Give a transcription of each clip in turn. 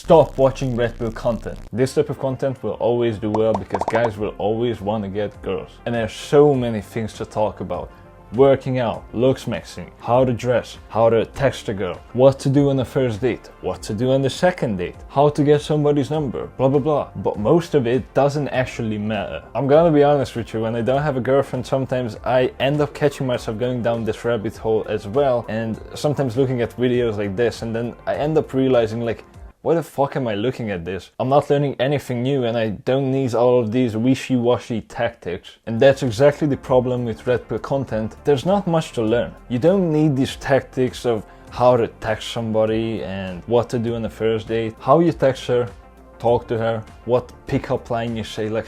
Stop watching Red Pill content. This type of content will always do well because guys will always want to get girls. And there's so many things to talk about. Working out, looks maxing, how to dress, how to text a girl, what to do on the first date, what to do on the second date, how to get somebody's number, blah blah blah. But most of it doesn't actually matter. I'm gonna be honest with you, when I don't have a girlfriend, sometimes I end up catching myself going down this rabbit hole as well, and sometimes looking at videos like this, and then I end up realizing like, why the fuck am I looking at this? I'm not learning anything new and I don't need all of these wishy-washy tactics. And that's exactly the problem with Red Pill content. There's not much to learn. You don't need these tactics of how to text somebody and what to do on the first date, how you text her, talk to her, what pickup line you say, like,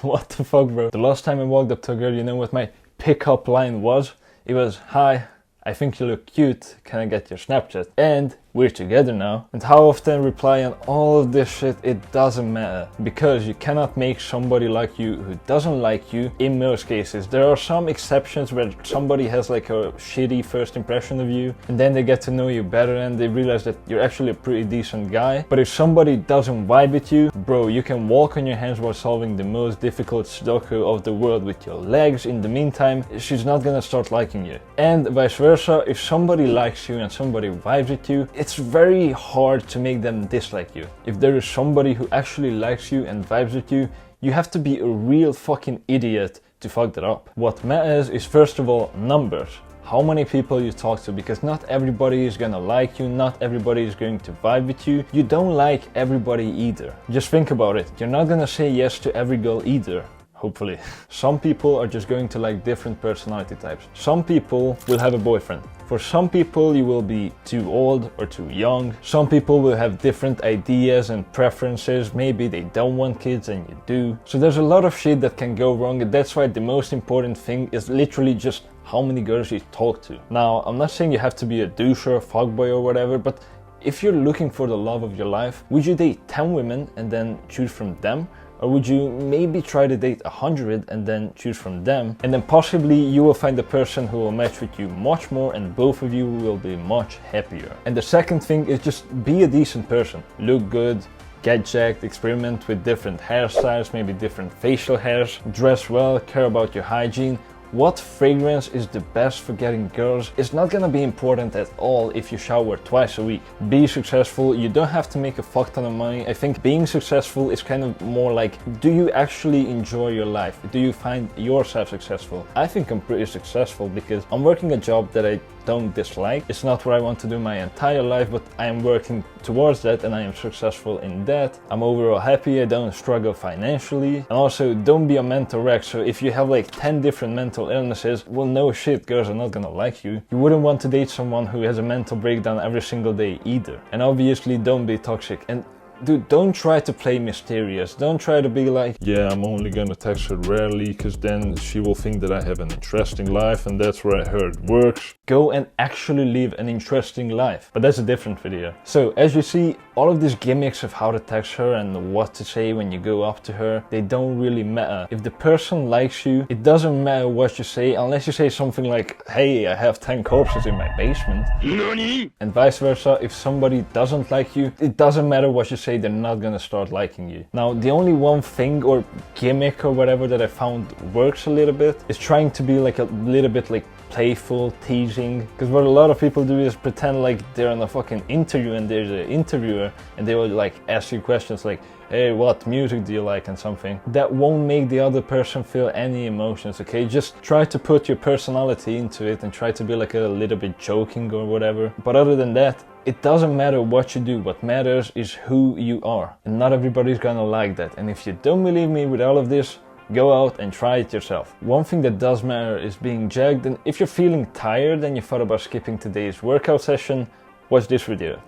what the fuck, bro? The last time I walked up to a girl, you know what my pickup line was? It was, "Hi, I think you look cute, can I get your Snapchat?" And we're together now. And how often reply on all of this shit, it doesn't matter. Because you cannot make somebody like you who doesn't like you in most cases. There are some exceptions where somebody has like a shitty first impression of you and then they get to know you better and they realize that you're actually a pretty decent guy. But if somebody doesn't vibe with you, bro, you can walk on your hands while solving the most difficult Sudoku of the world with your legs. In the meantime, she's not gonna start liking you. And vice versa, if somebody likes you and somebody vibes with you, it's very hard to make them dislike you. If there is somebody who actually likes you and vibes with you, you have to be a real fucking idiot to fuck that up. What matters is first of all numbers. How many people you talk to, because not everybody is gonna like you, not everybody is going to vibe with you. You don't like everybody either. Just think about it. You're not gonna say yes to every girl either. Hopefully. Some people are just going to like different personality types. Some people will have a boyfriend. For some people you will be too old or too young. Some people will have different ideas and preferences. Maybe they don't want kids and you do. So there's a lot of shit that can go wrong, and that's why the most important thing is literally just how many girls you talk to. Now, I'm not saying you have to be a douche or a fuckboy or whatever, but if you're looking for the love of your life, would you date 10 women and then choose from them? Or would you maybe try to date 100 and then choose from them? And then possibly you will find the person who will match with you much more and both of you will be much happier. And the second thing is just be a decent person. Look good, get jacked, experiment with different hairstyles, maybe different facial hairs, dress well, care about your hygiene. What fragrance is the best for getting girls is not gonna be important at all if you shower twice a week. Be successful, you don't have to make a fuck ton of money. I think being successful is kind of more like, do you actually enjoy your life? Do you find yourself successful? I think I'm pretty successful because I'm working a job that I don't dislike. It's not what I want to do my entire life, but I am working towards that and I am successful in that. I'm overall happy, I don't struggle financially. And also, don't be a mental wreck. So if you have like 10 different mental illnesses, well, no shit, girls are not gonna like you. You wouldn't want to date someone who has a mental breakdown every single day either. And obviously don't be toxic. And dude, don't try to play mysterious. Don't try to be like, yeah, I'm only gonna text her rarely because then she will think that I have an interesting life and that's where I heard works. Go and actually live an interesting life. But that's a different video. So as you see, all of these gimmicks of how to text her and what to say when you go up to her, they don't really matter. If the person likes you, it doesn't matter what you say unless you say something like, hey, I have 10 corpses in my basement. Nani? And vice versa, if somebody doesn't like you, it doesn't matter what you say, they're not gonna start liking you. Now, the only one thing or gimmick or whatever that I found works a little bit is trying to be like a little bit like playful, teasing. Because what a lot of people do is pretend like they're on a fucking interview and there's an interviewer and they will like ask you questions like, hey, what music do you like and something. That won't make the other person feel any emotions, okay? Just try to put your personality into it and try to be like a little bit joking or whatever. But other than that, it doesn't matter what you do. What matters is who you are. And not everybody's gonna like that. And if you don't believe me with all of this, go out and try it yourself. One thing that does matter is being jacked. And if you're feeling tired and you thought about skipping today's workout session, watch this video.